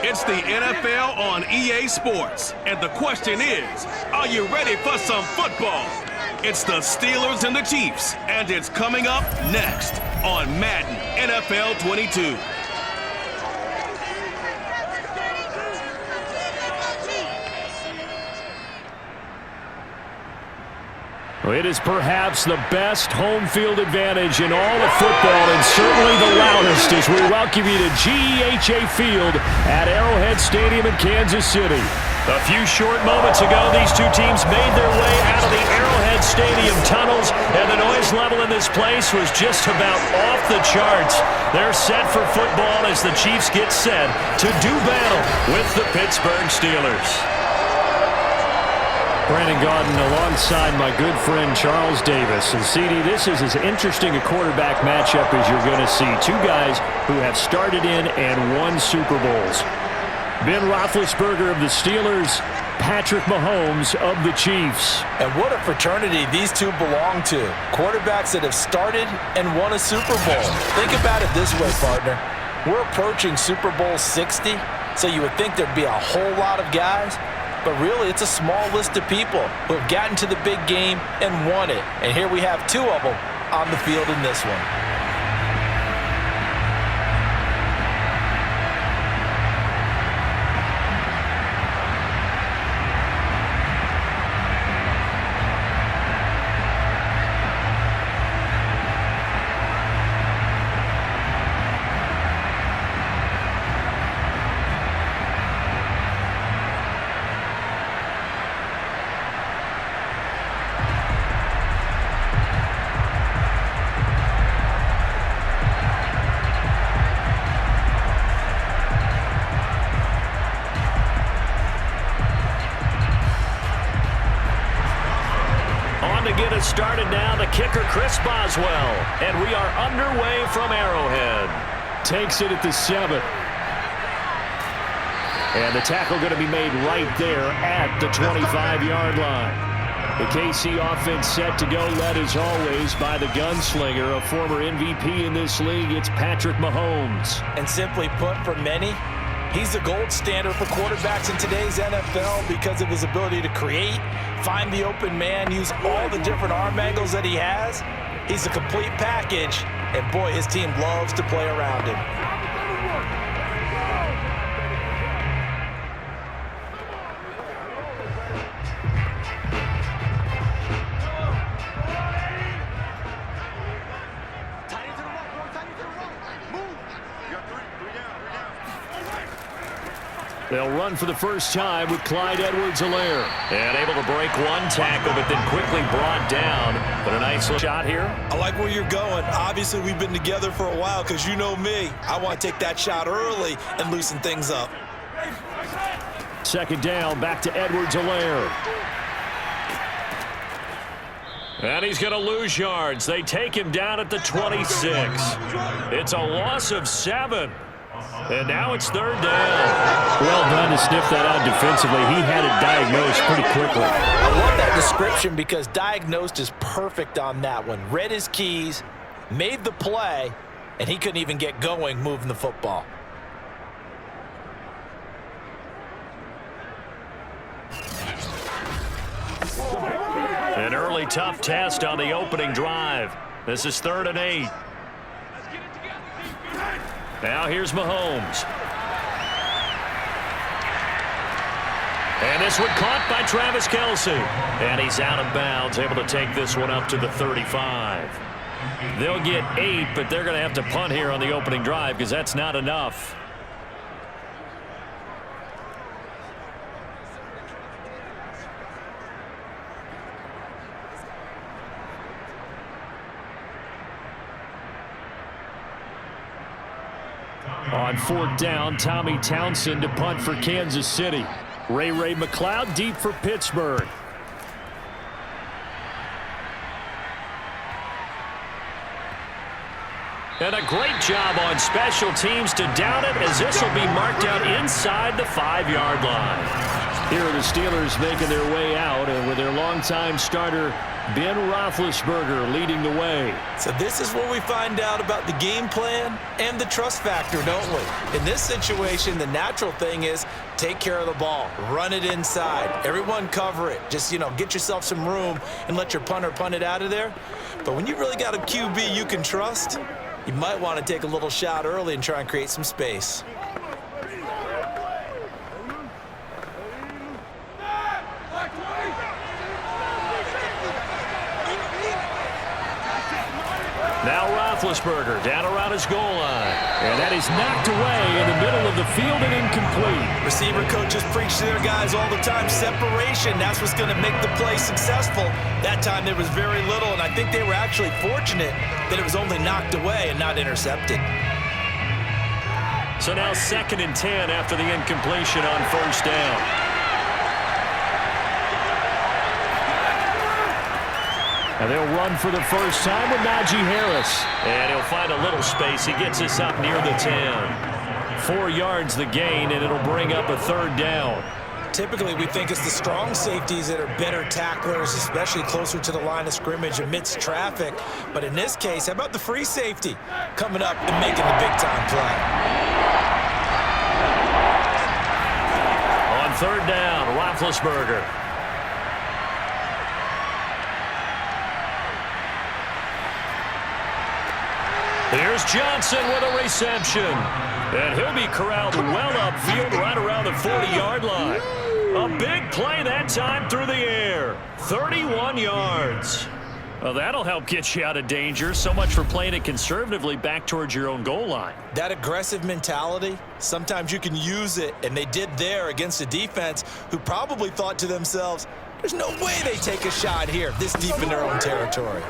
It's the NFL on EA Sports. And the question is, are you ready for some football? It's the Steelers and the Chiefs, and it's coming up next on Madden NFL 22. It is perhaps the best home field advantage in all of football, and certainly the loudest as we welcome you to GEHA Field at Arrowhead Stadium in Kansas City. A few short moments ago, these two teams made their way out of the Arrowhead Stadium tunnels, and the noise level in this place was just about off the charts. They're set for football as the Chiefs get set to do battle with the Pittsburgh Steelers. Brandon Gaudin alongside my good friend Charles Davis. And CD, this is as interesting a quarterback matchup as you're going to see. Two guys who have started in and won Super Bowls. Ben Roethlisberger of the Steelers, Patrick Mahomes of the Chiefs. And what a fraternity these two belong to. Quarterbacks that have started and won a Super Bowl. Think about it this way, partner. We're approaching Super Bowl 60, so you would think there'd be a whole lot of guys. But really, it's a small list of people who have gotten to the big game and won it. And here we have two of them on the field in this one. Get us started now, the kicker Chris Boswell, and we are underway from Arrowhead. Takes it at the 7. And the tackle going to be made right there at the 25-yard line. The KC offense set to go, led as always by the gunslinger, a former MVP in this league. It's Patrick Mahomes. And simply put, for many, he's the gold standard for quarterbacks in today's NFL because of his ability to create, find the open man, use all the different arm angles that he has. He's a complete package, and boy, his team loves to play around him. They'll run for the first time with Clyde Edwards-Helaire. And able to break one tackle, but then quickly brought down. But a nice shot here. I like where you're going. Obviously, we've been together for a while because you know me. I want to take that shot early and loosen things up. Second down, back to Edwards-Helaire. And he's going to lose yards. They take him down at the 26. It's a loss of 7. And now it's third down. Well done to sniff that out defensively. He had it diagnosed pretty quickly. I love that description because diagnosed is perfect on that one. Read his keys, made the play, and he couldn't even get going moving the football. An early tough test on the opening drive. This is 3rd and 8. Now here's Mahomes. And this one caught by Travis Kelce. And he's out of bounds, able to take this one up to the 35. They'll get 8, but they're going to have to punt here on the opening drive because that's not enough. On 4th down, Tommy Townsend to punt for Kansas City. Ray McLeod deep for Pittsburgh. And a great job on special teams to down it as this will be marked out inside the 5-yard line. Here are the Steelers making their way out, and with their longtime starter, Ben Roethlisberger, leading the way. So this is where we find out about the game plan and the trust factor, don't we? In this situation, the natural thing is take care of the ball. Run it inside. Everyone cover it. Just, get yourself some room and let your punter punt it out of there. But when you really got a QB you can trust, you might want to take a little shot early and try and create some space. Now Roethlisberger down around his goal line. And that is knocked away in the middle of the field and incomplete. Receiver coaches preach to their guys all the time. Separation, that's what's going to make the play successful. That time there was very little, and I think they were actually fortunate that it was only knocked away and not intercepted. So now 2nd and 10 after the incompletion on first down. And they'll run for the first time with Najee Harris. And he'll find a little space. He gets us up near the 10. 4 yards the gain, and it'll bring up a 3rd down. Typically, we think it's the strong safeties that are better tacklers, especially closer to the line of scrimmage amidst traffic. But in this case, how about the free safety coming up and making the big-time play? On 3rd down, Roethlisberger. Here's Johnson with a reception. And he'll be corralled well upfield right around the 40-yard line. A big play that time through the air. 31 yards. Well, that'll help get you out of danger. So much for playing it conservatively back towards your own goal line. That aggressive mentality, sometimes you can use it, and they did there against a defense who probably thought to themselves, there's no way they take a shot here this deep in their own territory.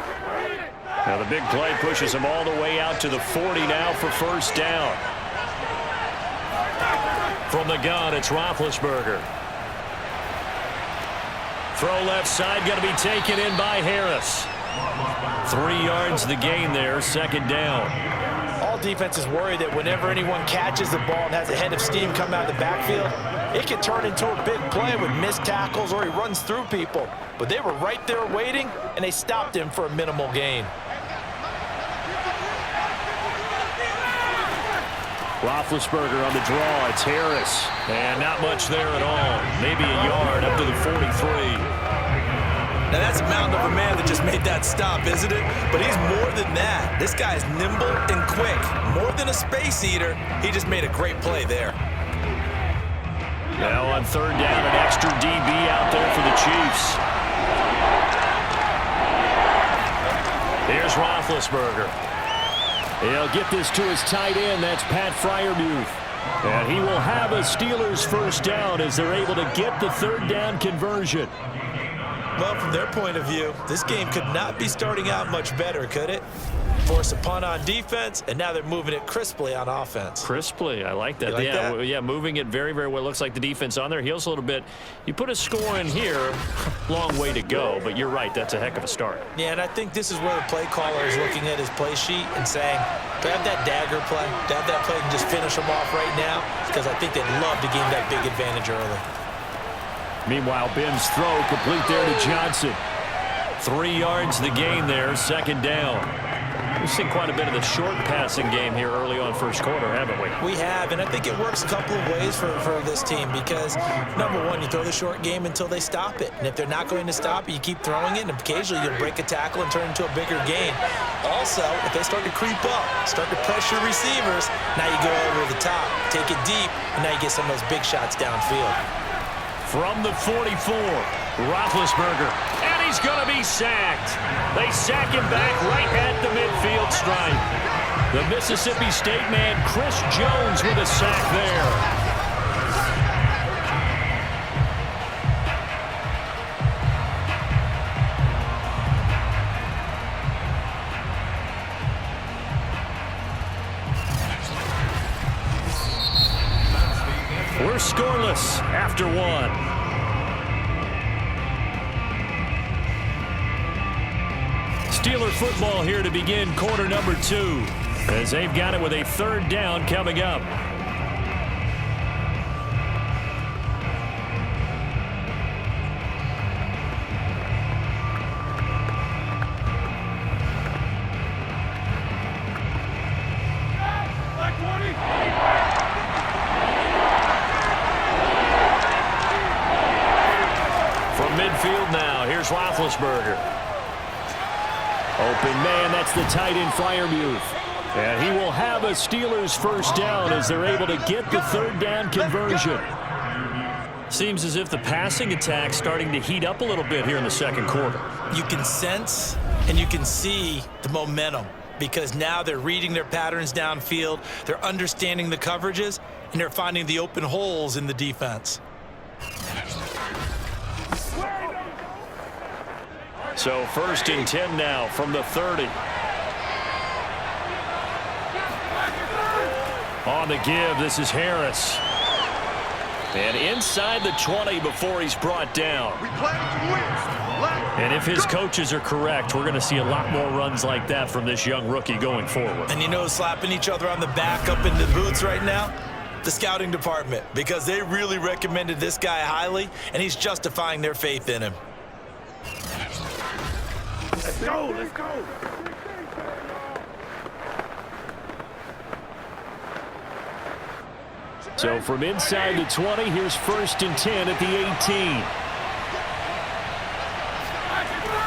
Now the big play pushes them all the way out to the 40 now for first down. From the gun, it's Roethlisberger. Throw left side, going to be taken in by Harris. 3 yards the gain there, 2nd down. All defenses worry that whenever anyone catches the ball and has a head of steam come out of the backfield, it can turn into a big play with missed tackles or he runs through people. But they were right there waiting, and they stopped him for a minimal gain. Roethlisberger on the draw. It's Harris. And not much there at all. Maybe a yard up to the 43. Now that's a mountain of a man that just made that stop, isn't it? But he's more than that. This guy's nimble and quick. More than a space eater, he just made a great play there. Now on 3rd down, an extra DB out there for the Chiefs. Here's Roethlisberger. He'll get this to his tight end. That's Pat Freiermuth. And he will have a Steelers first down as they're able to get the 3rd down conversion. Well, from their point of view, this game could not be starting out much better, could it? Force a punt on defense, and now they're moving it crisply on offense. Crisply, I like that. You like that? Yeah, moving it very, very well. Looks like the defense on their heels a little bit. You put a score in here, long way to go, but you're right, that's a heck of a start. Yeah, and I think this is where the play caller is looking at his play sheet and saying, do I have that dagger play? Do I have that play and just finish them off right now? Because I think they'd love to gain that big advantage early. Meanwhile, Ben's throw complete there to Johnson. 3 yards the gain there, 2nd down. We've seen quite a bit of the short passing game here early on first quarter, haven't we? We have, and I think it works a couple of ways for this team because, number one, you throw the short game until they stop it. And if they're not going to stop it, you keep throwing it, and occasionally you'll break a tackle and turn it into a bigger gain. Also, if they start to creep up, start to pressure receivers, now you go over the top, take it deep, and now you get some of those big shots downfield. From the 44, Roethlisberger, and he's going to be sacked. They sack him back right at the midfield stripe. The Mississippi State man, Chris Jones, with a sack there. We're scoreless after 1. Steeler football here to begin quarter number 2 as they've got it with a 3rd down coming up. Here's Roethlisberger. Open man, that's the tight end Freiermuth. And he will have a Steelers first down as they're able to get the third down conversion. Seems as if the passing attack's starting to heat up a little bit here in the second quarter. You can sense and you can see the momentum because now they're reading their patterns downfield, they're understanding the coverages, and they're finding the open holes in the defense. So 1st and 10 now from the 30. On the give, this is Harris. And inside the 20 before he's brought down. And if his coaches are correct, we're going to see a lot more runs like that from this young rookie going forward. And you know, slapping each other on the back up in the boots right now? The scouting department, because they really recommended this guy highly, and he's justifying their faith in him. Let's go, let's go. So from inside the 20, here's 1st and 10 at the 18.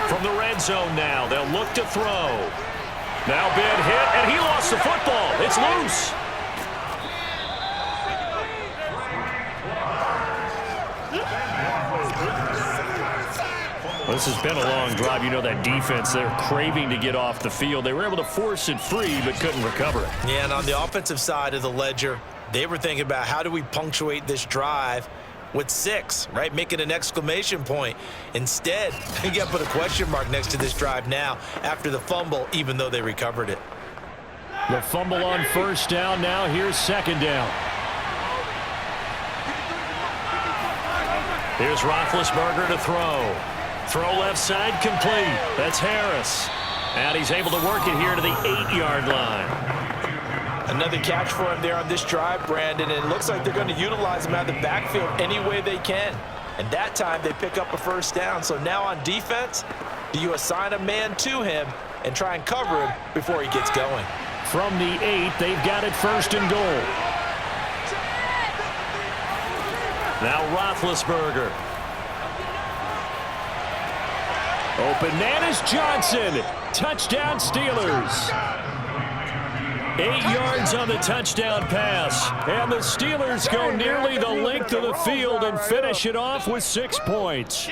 From the red zone now, they'll look to throw. Now big hit, and he lost the football. It's loose. This has been a long drive. You know that defense, they're craving to get off the field. They were able to force it free, but couldn't recover it. Yeah, and on the offensive side of the ledger, they were thinking about how do we punctuate this drive with 6, right? Make it an exclamation point. Instead, you got to put a question mark next to this drive now after the fumble, even though they recovered it. The fumble on 1st down. Now here's 2nd down. Here's Roethlisberger to throw. Throw left side complete. That's Harris. And he's able to work it here to the 8-yard line. Another catch for him there on this drive, Brandon. And it looks like they're going to utilize him out of the backfield any way they can. And that time they pick up a first down. So now on defense, do you assign a man to him and try and cover him before he gets going? From the 8, they've got it 1st and goal. Now Roethlisberger. Open man is Johnson. Touchdown Steelers. 8 yards on the touchdown pass. And the Steelers go nearly the length of the field and finish it off with 6 points.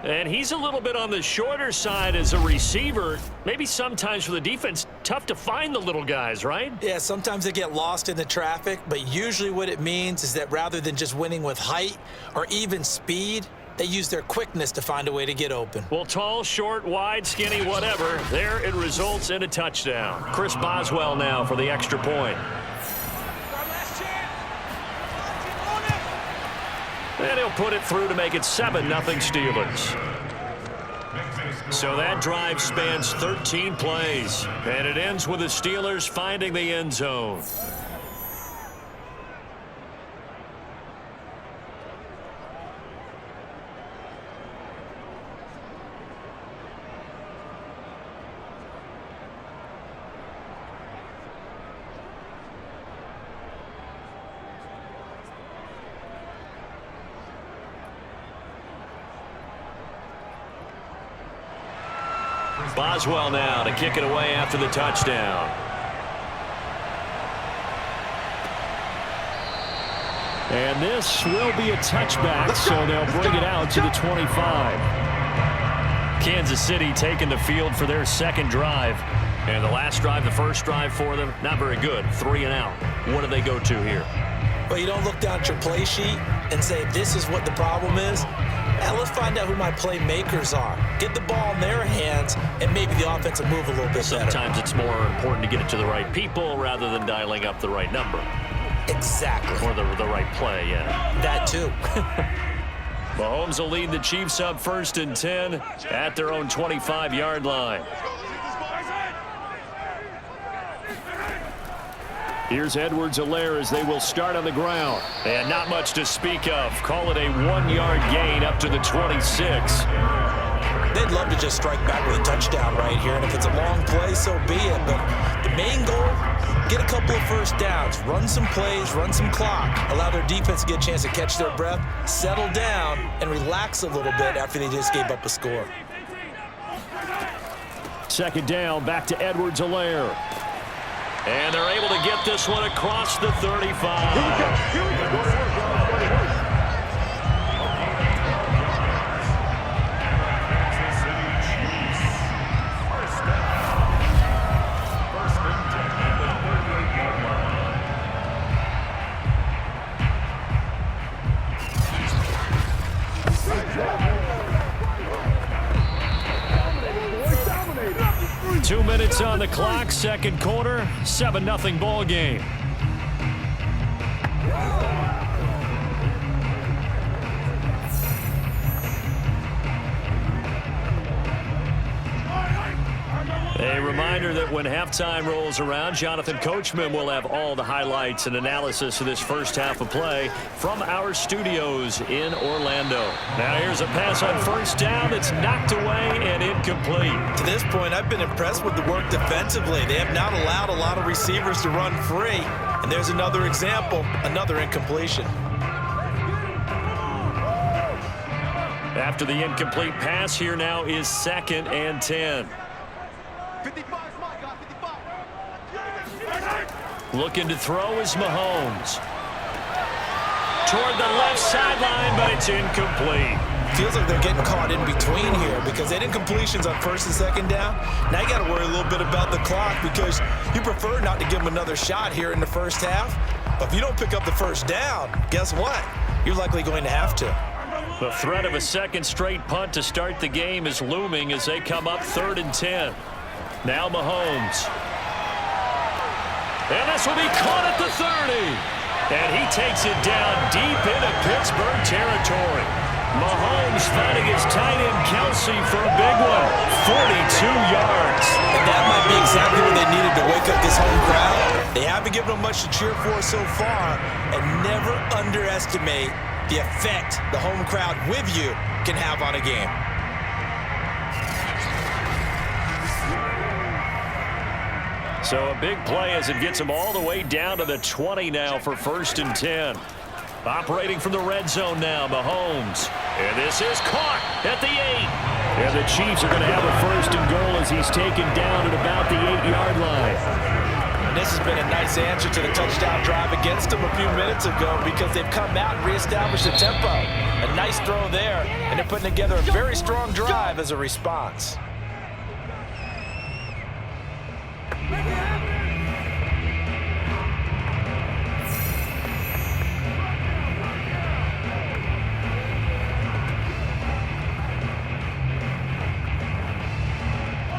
And he's a little bit on the shorter side as a receiver. Maybe sometimes for the defense, tough to find the little guys, right? Yeah, sometimes they get lost in the traffic, but usually what it means is that rather than just winning with height or even speed, they use their quickness to find a way to get open. Well, tall, short, wide, skinny, whatever, there it results in a touchdown. Chris Boswell now for the extra point. And he'll put it through to make it 7-0 Steelers. So that drive spans 13 plays, and it ends with the Steelers finding the end zone. Boswell now to kick it away after the touchdown. And this will be a touchback, so they'll bring it out to the 25. Kansas City taking the field for their second drive. And the last drive, the first drive for them, not very good. 3 and out. What do they go to here? Well, you don't look down at your play sheet and say, this is what the problem is. Now, let's find out who my playmakers are. Get the ball in their hands, and maybe the offense will move a little bit better. Sometimes it's more important to get it to the right people rather than dialing up the right number. Exactly. Or the right play, yeah. That too. Mahomes will lead the Chiefs up 1st and 10 at their own 25-yard line. Here's Edwards-Helaire as they will start on the ground. And not much to speak of. Call it a 1-yard gain up to the 26. They'd love to just strike back with a touchdown right here, and if it's a long play, so be it. But The main goal, get a couple of first downs, run some plays, run some clock, allow their defense to get a chance to catch their breath, settle down, and relax a little bit after they just gave up a score. Second down, back to Edwards-Helaire. And they're able to get this one across the 35. Here we go. 2 minutes on the clock, second quarter, 7-0 ball game. A reminder that when halftime rolls around, Jonathan Coachman will have all the highlights and analysis of this first half of play from our studios in Orlando. Now here's a pass on first down that's knocked away and incomplete. To this point, I've been impressed with the work defensively. They have not allowed a lot of receivers to run free. And there's another example, another incompletion. After the incomplete pass, here now is 2nd and 10. 55, smart guy, 55. Looking to throw is Mahomes. Toward the left sideline, but it's incomplete. Feels like they're getting caught in between here because they did completions on first and second down. Now you got to worry a little bit about the clock because you prefer not to give them another shot here in the first half. But if you don't pick up the first down, guess what? You're likely going to have to. The threat of a second straight punt to start the game is looming as they come up 3rd and 10. Now Mahomes. And this will be caught at the 30. And he takes it down deep into Pittsburgh territory. Mahomes finding his tight end Kelsey for a big one. 42 yards. And that might be exactly what they needed to wake up this home crowd. They haven't given them much to cheer for so far. And never underestimate the effect the home crowd with you can have on a game. So a big play as it gets them all the way down to the 20 now for 1st and 10. Operating from the red zone now, Mahomes. And this is caught at the 8. And the Chiefs are going to have a 1st and goal as he's taken down at about the 8-yard line. And this has been a nice answer to the touchdown drive against them a few minutes ago because they've come out and reestablished the tempo. A nice throw there, and they're putting together a very strong drive as a response.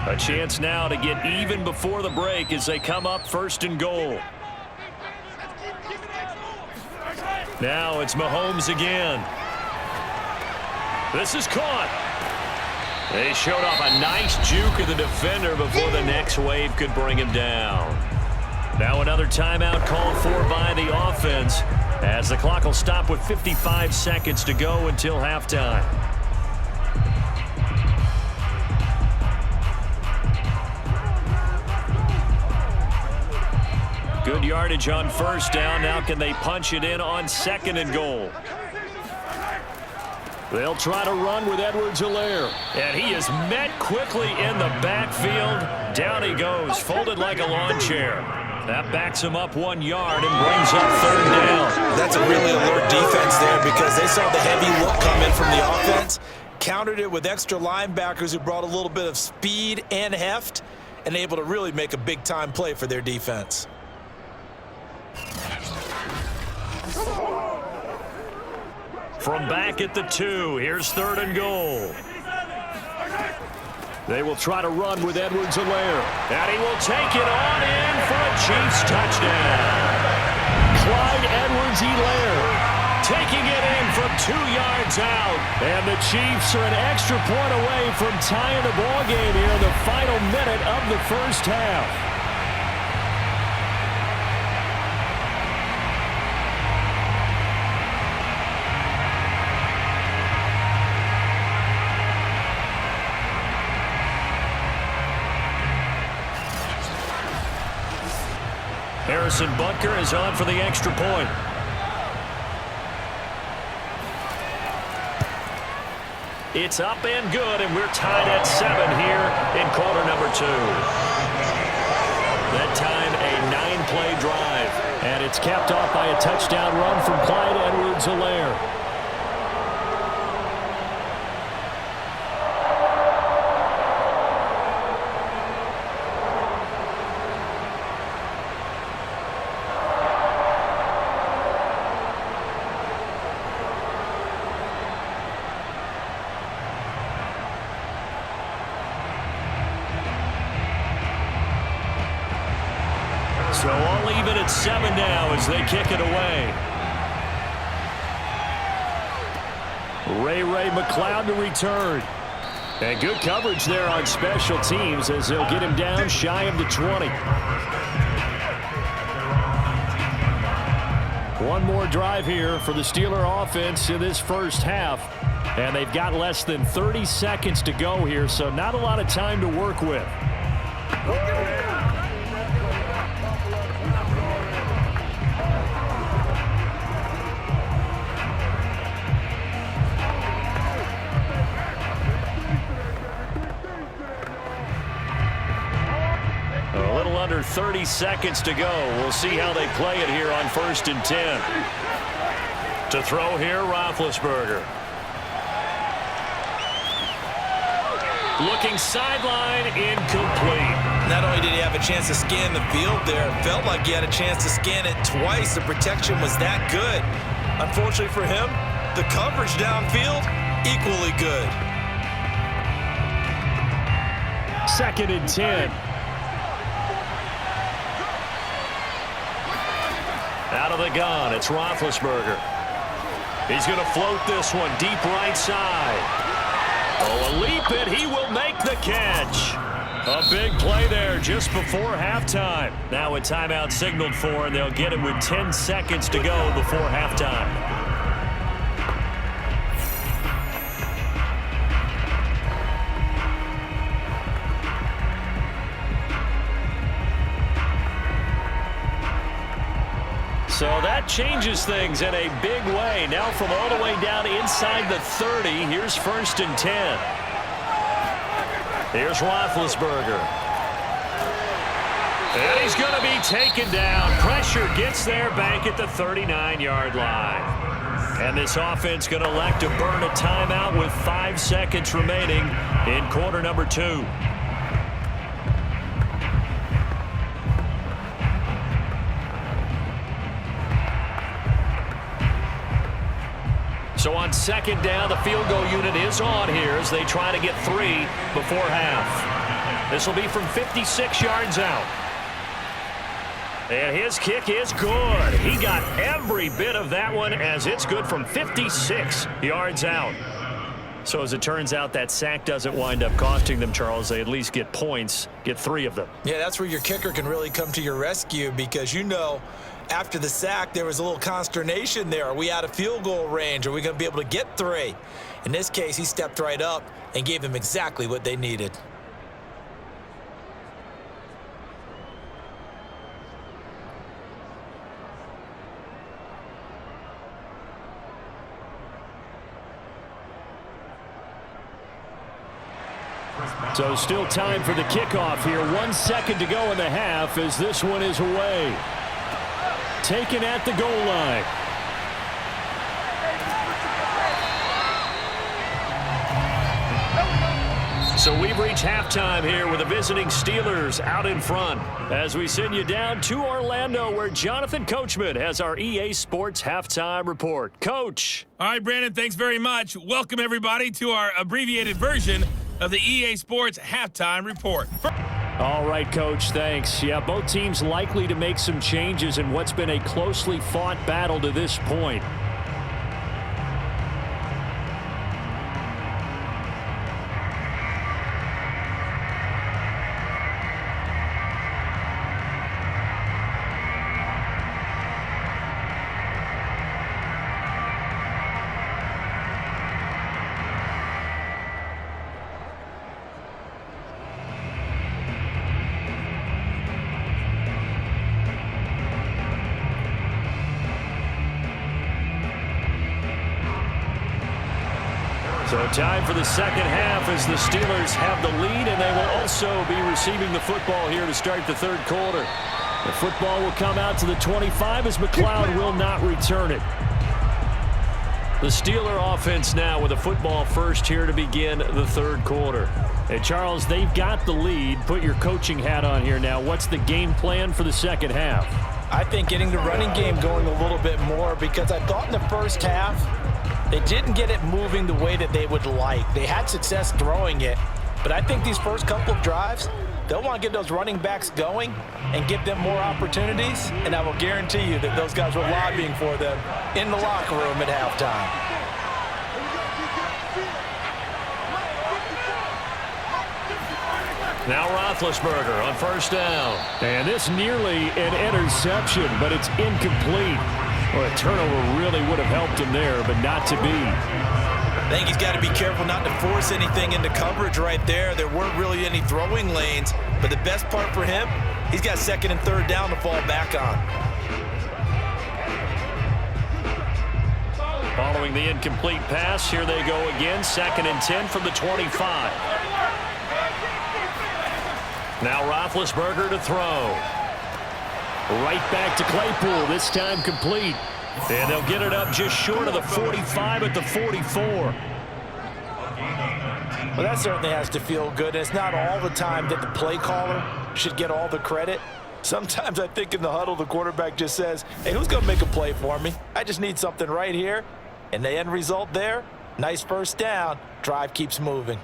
A chance now to get even before the break as they come up 1st and goal. Now it's Mahomes again. This is caught. They showed off a nice juke of the defender before the next wave could bring him down. Now another timeout called for by the offense as the clock will stop with 55 seconds to go until halftime. Good yardage on first down. Now can they punch it in on 2nd and goal? They'll try to run with Edwards-Helaire. And he is met quickly in the backfield. Down he goes, folded like a lawn chair. That backs him up 1 yard and brings up 3rd down. That's a really alert defense there because they saw the heavy look come in from the offense, countered it with extra linebackers who brought a little bit of speed and heft, and able to really make a big-time play for their defense. From back at the 2, here's 3rd and goal. They will try to run with Edwards-Helaire. And he will take it on in for a Chiefs touchdown. Clyde Edwards-Helaire taking it in from 2 yards out. And the Chiefs are an extra point away from tying the ball game here in the final minute of the first half. Harrison Butker is on for the extra point. It's up and good, and we're tied at 7 here in quarter number 2. That time, a 9-play drive. And it's capped off by a touchdown run from Clyde Edwards-Helaire. So all even at 7 now as they kick it away. Ray McLeod to return. And good coverage there on special teams as they'll get him down shy of the 20. One more drive here for the Steeler offense in this first half. And they've got less than 30 seconds to go here, so not a lot of time to work with. A little under 30 seconds to go. We'll see how they play it here on 1st and 10. To throw here, Roethlisberger. Looking sideline, incomplete. Not only did he have a chance to scan the field there, it felt like he had a chance to scan it twice. The protection was that good. Unfortunately for him, the coverage downfield, equally good. 2nd and 10. Out of the gun, it's Roethlisberger. He's going to float this one deep right side. Oh, a leap it. He will make the catch. A big play there just before halftime. Now a timeout signaled for, and they'll get it with 10 seconds to go before halftime. So that changes things in a big way. Now from all the way down inside the 30, here's 1st and 10. Here's Roethlisberger. And he's going to be taken down. Pressure gets there back at the 39-yard line. And this offense going to elect to burn a timeout with 5 seconds remaining in quarter number 2. So on 2nd down, the field goal unit is on here as they try to get 3 before half. This will be from 56 yards out. And his kick is good. He got every bit of that one as it's good from 56 yards out. So as it turns out, that sack doesn't wind up costing them, Charles. They at least get points, get 3 of them. Yeah, that's where your kicker can really come to your rescue because you know after the sack, there was a little consternation there. Are we out of field goal range? Are we going to be able to get 3? In this case, he stepped right up and gave them exactly what they needed. So still time for the kickoff here. 1 second to go in the half as this one is away. Taken at the goal line. So we've reached halftime here with the visiting Steelers out in front as we send you down to Orlando where Jonathan Coachman has our EA Sports halftime report. Coach. All right, Brandon, thanks very much. Welcome, everybody, to our abbreviated version of the EA Sports halftime report. All right, Coach, thanks. Yeah, both teams likely to make some changes in what's been a closely fought battle to this point. So time for the second half as the Steelers have the lead, and they will also be receiving the football here to start the third quarter. The football will come out to the 25 as McLeod will not return it. The Steeler offense now with a football first here to begin the third quarter. And Charles, they've got the lead. Put your coaching hat on here now. What's the game plan for the second half? I think getting the running game going a little bit more, because I thought in the first half they didn't get it moving the way that they would like. They had success throwing it, but I think these first couple of drives, they'll want to get those running backs going and give them more opportunities, and I will guarantee you that those guys were lobbying for them in the locker room at halftime. Now Roethlisberger on first down. And this nearly an interception, but it's incomplete. Well, a turnover really would have helped him there, but not to be. I think he's got to be careful not to force anything into coverage right there. There weren't really any throwing lanes, but the best part for him, he's got second and third down to fall back on. Following the incomplete pass, here they go again. Second and 10 from the 25. Now Roethlisberger to throw. Right back to Claypool, this time complete. And they'll get it up just short of the 45 at the 44. Well, that certainly has to feel good. It's not all the time that the play caller should get all the credit. Sometimes I think in the huddle, the quarterback just says, hey, who's going to make a play for me? I just need something right here. And the end result there, nice first down. Drive keeps moving.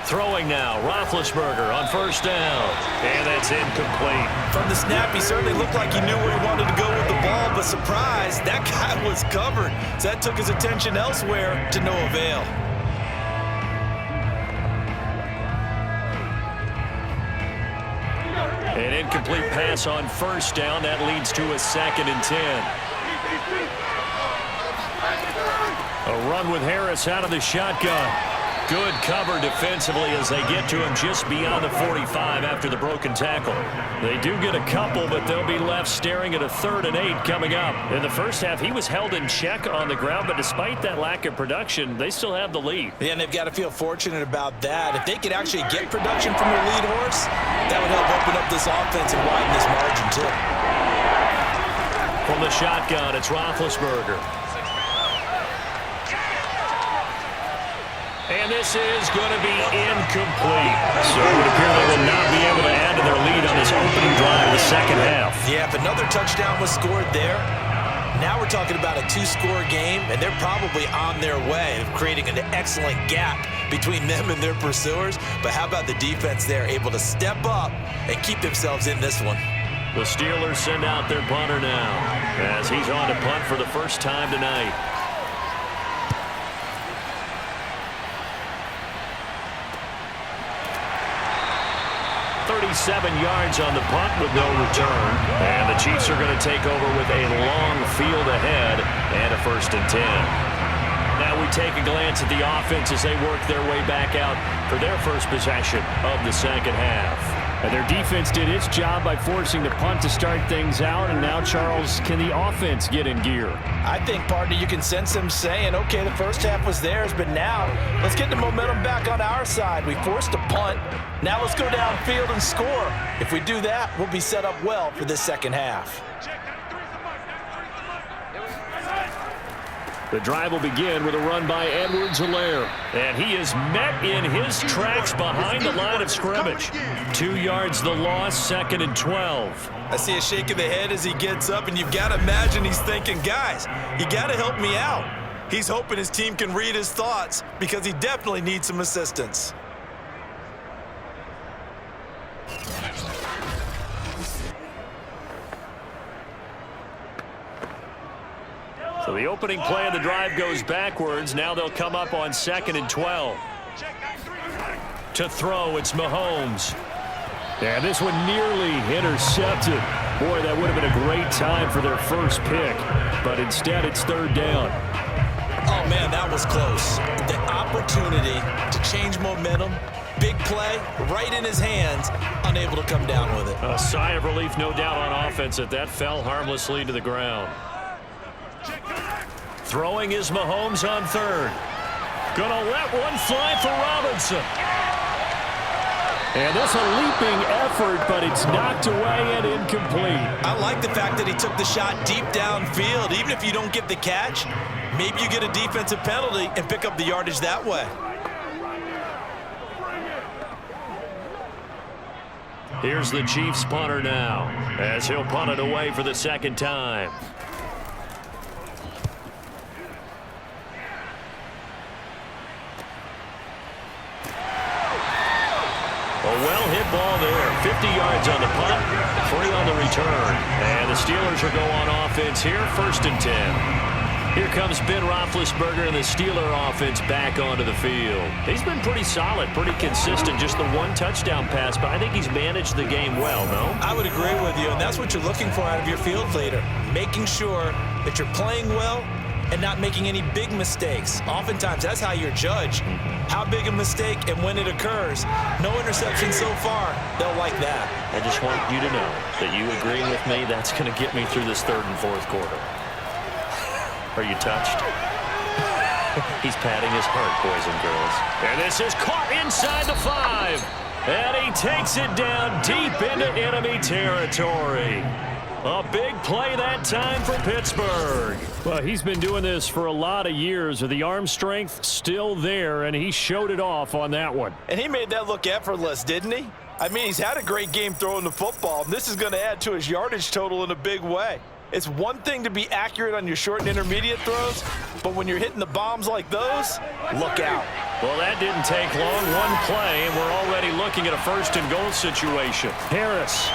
Throwing now, Roethlisberger on first down. And that's incomplete. From the snap, he certainly looked like he knew where he wanted to go with the ball, but surprise, that guy was covered. So that took his attention elsewhere to no avail. An incomplete pass on first down. That leads to a second and 10. A run with Harris out of the shotgun. Good cover defensively as they get to him just beyond the 45 after the broken tackle. They do get a couple, but they'll be left staring at a 3rd and 8 coming up. In the first half, he was held in check on the ground, but despite that lack of production, they still have the lead. Yeah, and they've got to feel fortunate about that. If they could actually get production from their lead horse, that would help open up this offense and widen this margin too. From the shotgun, it's Roethlisberger. And this is going to be incomplete. So it would appear they will not be able to add to their lead on this opening drive of the second half. Yeah, if another touchdown was scored there, now we're talking about a 2-score game, and they're probably on their way of creating an excellent gap between them and their pursuers. But how about the defense there, able to step up and keep themselves in this one? The Steelers send out their punter now as he's on to punt for the first time tonight. 37 yards on the punt with no return. And the Chiefs are going to take over with a long field ahead and a 1st and 10. Now we take a glance at the offense as they work their way back out for their first possession of the second half. And their defense did its job by forcing the punt to start things out. And now, Charles, can the offense get in gear? I think, partner, you can sense them saying, okay, the first half was theirs, but now let's get the momentum back on our side. We forced a punt. Now let's go downfield and score. If we do that, we'll be set up well for this second half. The drive will begin with a run by Edwards-Helaire. And he is met in his tracks behind the line of scrimmage. 2 yards the loss, 2nd and 12. I see a shake of the head as he gets up, and you've got to imagine he's thinking, guys, you got to help me out. He's hoping his team can read his thoughts because he definitely needs some assistance. So the opening play of the drive goes backwards. Now they'll come up on 2nd and 12. To throw, it's Mahomes. And this one nearly intercepted. Boy, that would have been a great time for their first pick. But instead, it's 3rd down. Oh, man, that was close. The opportunity to change momentum, big play, right in his hands, unable to come down with it. A sigh of relief, no doubt, on offense that fell harmlessly to the ground. Throwing is Mahomes on third. Gonna let one fly for Robinson. And this a leaping effort, but it's knocked away and incomplete. I like the fact that he took the shot deep downfield. Even if you don't get the catch, maybe you get a defensive penalty and pick up the yardage that way. Here's the Chiefs punter now, as he'll punt it away for the second time. A well-hit ball there. 50 yards on the punt, 3 on the return. And the Steelers will go on offense here, 1st and 10. Here comes Ben Roethlisberger and the Steeler offense back onto the field. He's been pretty solid, pretty consistent, just the one touchdown pass, but I think he's managed the game well, no? I would agree with you, and that's what you're looking for out of your field leader, making sure that you're playing well and not making any big mistakes. Oftentimes, that's how you're judged. How big a mistake and when it occurs. No interception so far. They'll like that. I just want you to know that you agreeing with me, that's going to get me through this 3rd and 4th quarter. Are you touched? He's patting his heart, boys and girls. And this is caught inside the 5. And he takes it down deep into enemy territory. A big play that time for Pittsburgh. Well, he's been doing this for a lot of years. The arm strength still there, and he showed it off on that one. And he made that look effortless, didn't he? I mean, he's had a great game throwing the football, and this is going to add to his yardage total in a big way. It's one thing to be accurate on your short and intermediate throws, but when you're hitting the bombs like those, look out. Well, that didn't take long. One play, and we're already looking at a 1st and goal situation. Harris.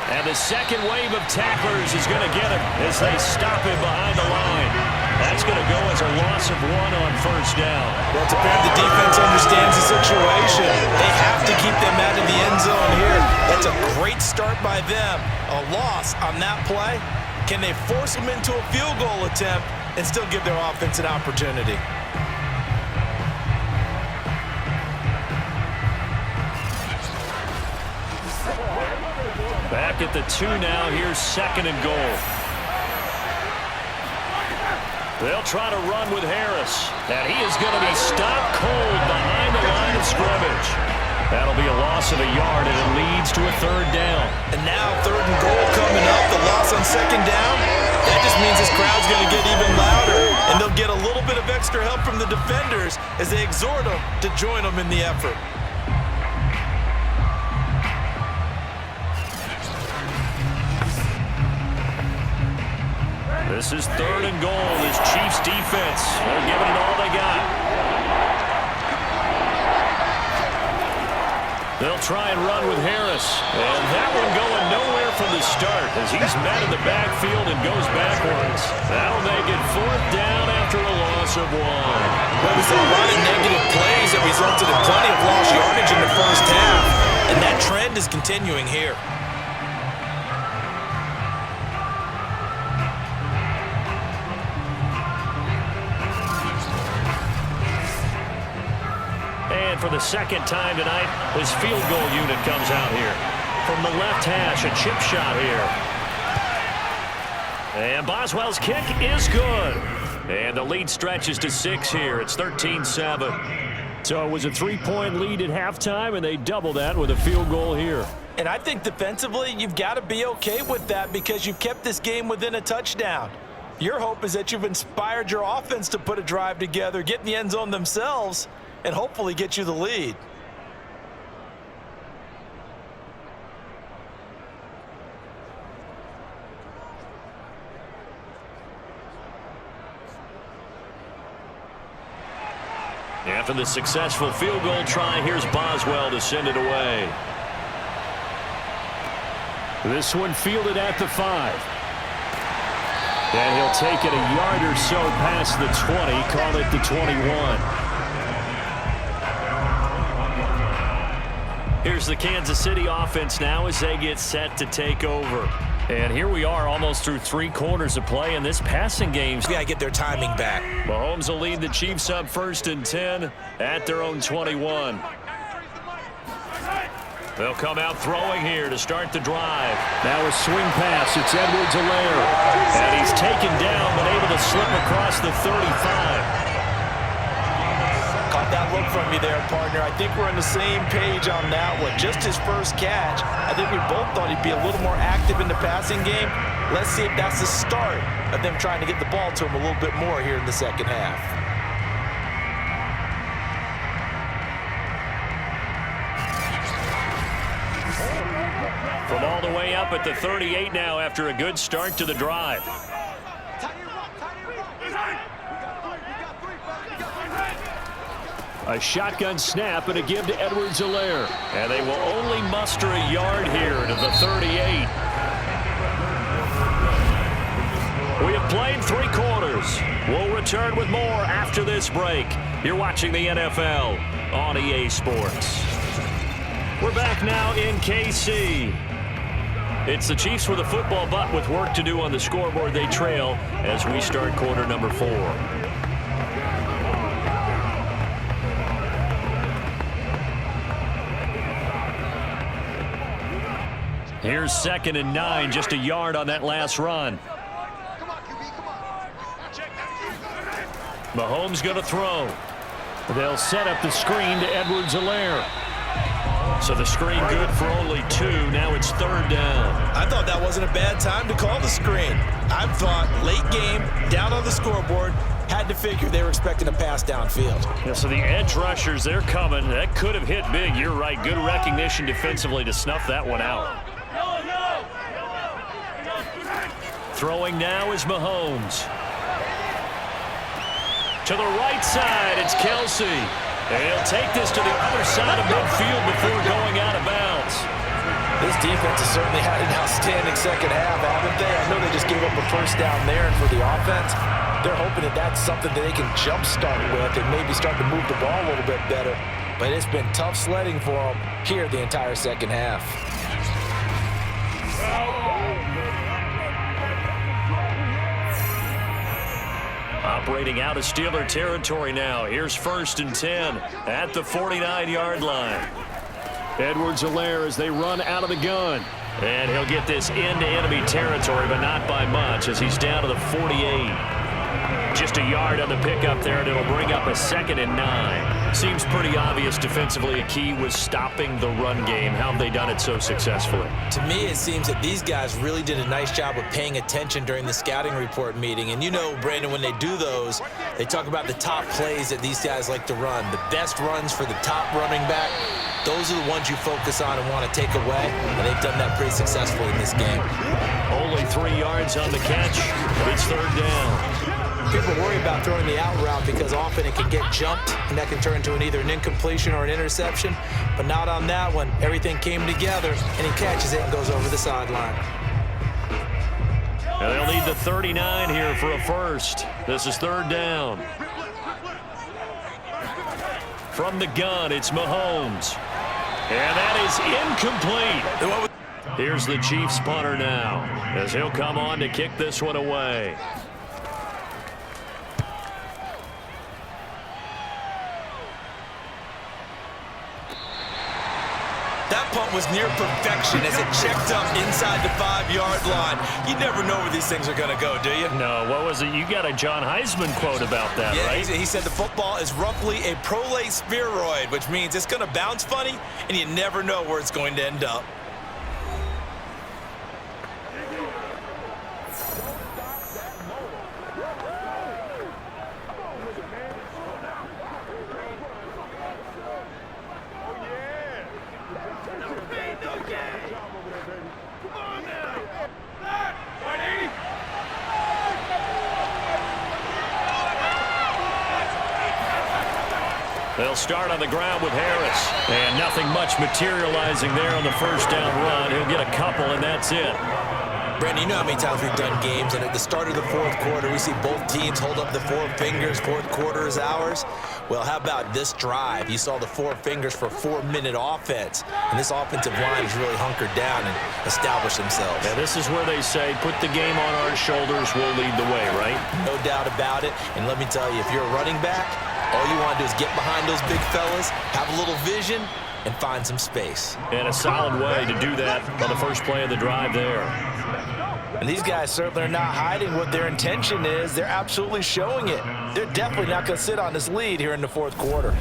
And the second wave of tacklers is going to get him as they stop him behind the line. That's going to go as a loss of 1 on 1st down. Well, it's apparent the defense understands the situation. They have to keep them out of the end zone here. That's a great start by them. A loss on that play. Can they force them into a field goal attempt and still give their offense an opportunity? Back at the 2 now. Here's 2nd and goal. They'll try to run with Harris. And he is going to be stopped cold behind the line of scrimmage. That'll be a loss of a yard, and it leads to a 3rd down. And now 3rd and goal coming up. The loss on 2nd down. That just means this crowd's going to get even louder. And they'll get a little bit of extra help from the defenders as they exhort them to join them in the effort. This is 3rd and goal. This Chiefs defense, they're giving it all they got. They'll try and run with Harris. And that one going nowhere from the start as he's met in the backfield and goes backwards. That'll make it 4th down after a loss of 1. Well, we saw a lot of negative plays that resulted in plenty of lost yardage in the 1st half. And that trend is continuing here. And for the 2nd time tonight, his field goal unit comes out here. From the left hash, a chip shot here. And Boswell's kick is good. And the lead stretches to 6 here. It's 13-7. So it was a 3-point lead at halftime, and they double that with a field goal here. And I think defensively, you've got to be okay with that because you've kept this game within a touchdown. Your hope is that you've inspired your offense to put a drive together, get in the end zone themselves, and hopefully get you the lead. After the successful field goal try, here's Boswell to send it away. This one fielded at the 5. And he'll take it a yard or so past the 20, call it the 21. Here's the Kansas City offense now as they get set to take over. And here we are almost through 3 quarters of play in this passing game. Got to get their timing back. Mahomes will lead the Chiefs up 1st and 10 at their own 21. They'll come out throwing here to start the drive. Now a swing pass. It's Edwards-Helaire. And he's taken down but able to slip across the 35. Caught that look from you there, partner. I think we're on the same page on that one. Just his first catch. I think we both thought he'd be a little more active in the passing game. Let's see if that's the start of them trying to get the ball to him a little bit more here in the second half. From all the way up at the 38 now after a good start to the drive. A shotgun snap and a give to Edwards-Helaire. And they will only muster a yard here to the 38. We have played 3 quarters. We'll return with more after this break. You're watching the NFL on EA Sports. We're back now in KC. It's the Chiefs with a football, but with work to do on the scoreboard, they trail as we start quarter number 4. Here's 2nd and 9, just a yard on that last run. Mahomes going to throw. They'll set up the screen to Edwards-Helaire. So the screen good for only 2. Now it's 3rd down. I thought that wasn't a bad time to call the screen. I thought late game, down on the scoreboard, had to figure they were expecting a pass downfield. Yeah, so the edge rushers, they're coming. That could have hit big. You're right. Good recognition defensively to snuff that one out. Throwing now is Mahomes. To the right side, it's Kelsey. And he'll take this to the other side of midfield before going out of bounds. This defense has certainly had an outstanding second half, haven't they? I know they just gave up a first down there, and for the offense, they're hoping that that's something that they can jumpstart with and maybe start to move the ball a little bit better. But it's been tough sledding for them here the entire second half. Operating out of Steeler territory now. Here's 1st and 10 at the 49-yard line. Edwards-Helaire as they run out of the gun. And he'll get this into enemy territory, but not by much as he's down to the 48. Just a yard on the pickup there, and it'll bring up a 2nd and 9. Seems pretty obvious defensively a key was stopping the run game. How have they done it so successfully? To me, it seems that these guys really did a nice job of paying attention during the scouting report meeting. And you know, Brandon, when they do those, they talk about the top plays that these guys like to run. The best runs for the top running back, those are the ones you focus on and want to take away. And they've done that pretty successfully in this game. Only 3 yards on the catch. It's 3rd down. People worry about throwing the out route because often it can get jumped, and that can turn into either an incompletion or an interception. But not on that one. Everything came together, and he catches it and goes over the sideline. And they'll need the 39 here for a first. This is 3rd down. From the gun, it's Mahomes. And that is incomplete. Here's the Chiefs punter now as he'll come on to kick this one away. That punt was near perfection as it checked up inside the 5-yard line. You never know where these things are going to go, do you? No, what was it? You got a John Heisman quote about that, yeah, right? He said the football is roughly a prolate spheroid, which means it's going to bounce funny, and you never know where it's going to end up. They'll start on the ground with Harris. And nothing much materializing there on the first down run. He'll get a couple, and that's it. Brandon, you know how many times we've done games, and at the start of the fourth quarter, we see both teams hold up the four fingers, fourth quarter is ours. Well, how about this drive? You saw the four fingers for 4-minute offense, and this offensive line has really hunkered down and established themselves. Now, this is where they say, put the game on our shoulders, we'll lead the way, right? No doubt about it, and let me tell you, if you're a running back, all you want to do is get behind those big fellas, have a little vision, and find some space. And a solid way to do that on the first play of the drive there. And these guys certainly are not hiding what their intention is. They're absolutely showing it. They're definitely not going to sit on this lead here in the fourth quarter.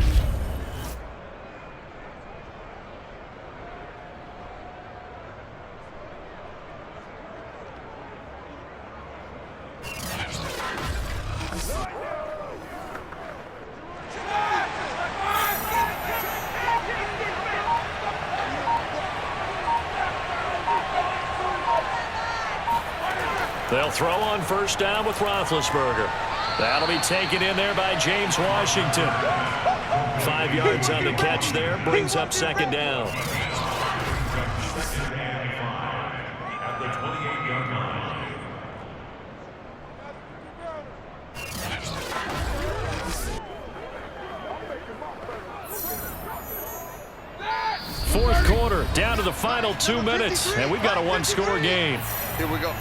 They'll throw on first down with Roethlisberger. That'll be taken in there by James Washington. 5 yards on the catch there, brings up second down. Fourth quarter, down to the final 2 minutes, and we've got a one-score game. Here we go.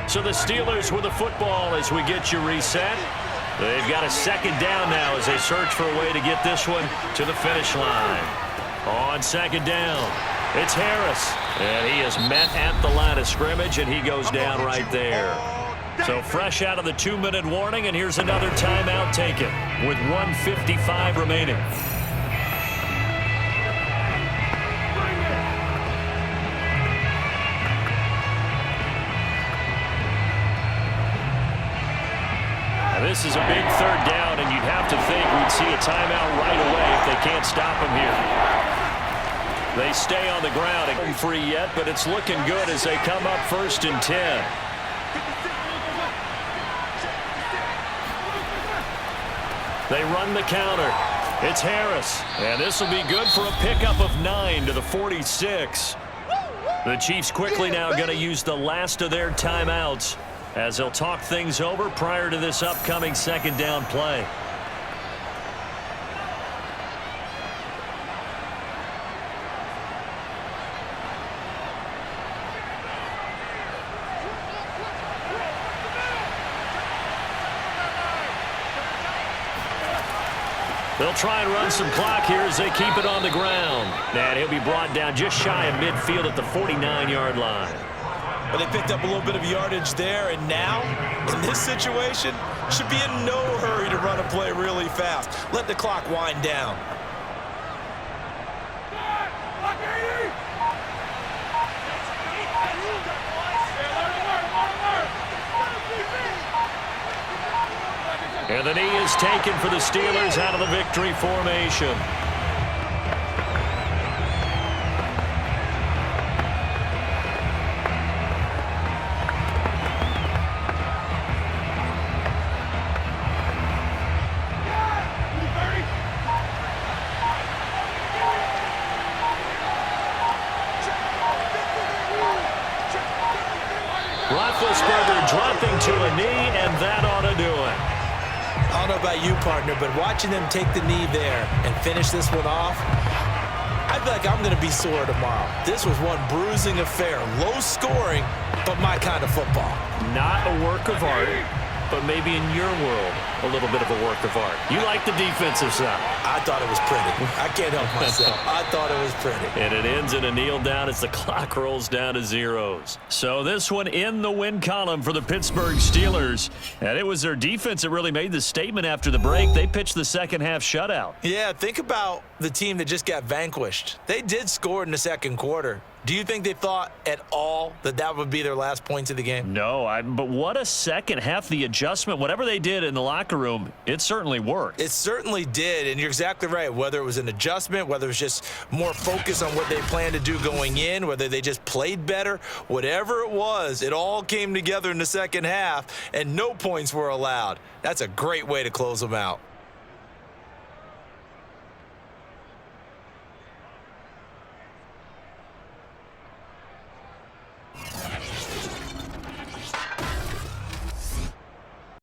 So the Steelers with the football as we get you reset. They've got a second down now as they search for a way to get this one to the finish line. On second down, it's Harris. And he is met at the line of scrimmage, and he goes down right there. So fresh out of the 2-minute warning, and here's another timeout taken with 1:55 remaining. This is a big third down, and you'd have to think we'd see a timeout right away if they can't stop him here. They stay on the ground. Home free yet, but it's looking good as they come up 1st and 10. They run the counter. It's Harris, and this will be good for a pickup of 9 to the 46. The Chiefs quickly now going to use the last of their timeouts as they'll talk things over prior to this upcoming second down play. They'll try and run some clock here as they keep it on the ground. And he'll be brought down just shy of midfield at the 49-yard line. But they picked up a little bit of yardage there, and now, in this situation, should be in no hurry to run a play really fast. Let the clock wind down. And the knee is taken for the Steelers out of the victory formation. Roethlisberger dropping to a knee, and that ought to do it. I don't know about you, partner, but watching them take the knee there and finish this one off, I feel like I'm going to be sore tomorrow. This was one bruising affair. Low scoring, but my kind of football. Not a work of art, but maybe in your world, a little bit of a work of art. You like the defensive side. I thought it was pretty. I can't help myself. I thought it was pretty. And it ends in a kneel down as the clock rolls down to zeros. So this one in the win column for the Pittsburgh Steelers. And it was their defense that really made the statement after the break. They pitched the second half shutout. Yeah, think about the team that just got vanquished. They did score in the second quarter, Do you think they thought at all that that would be their last points of the game? No, but what a second half. The adjustment, whatever they did in the locker room, it certainly worked. It certainly did, and you're exactly right. Whether it was an adjustment, whether it was just more focus on what they planned to do going in, whether they just played better, whatever it was, it all came together in the second half, and no points were allowed. That's a great way to close them out.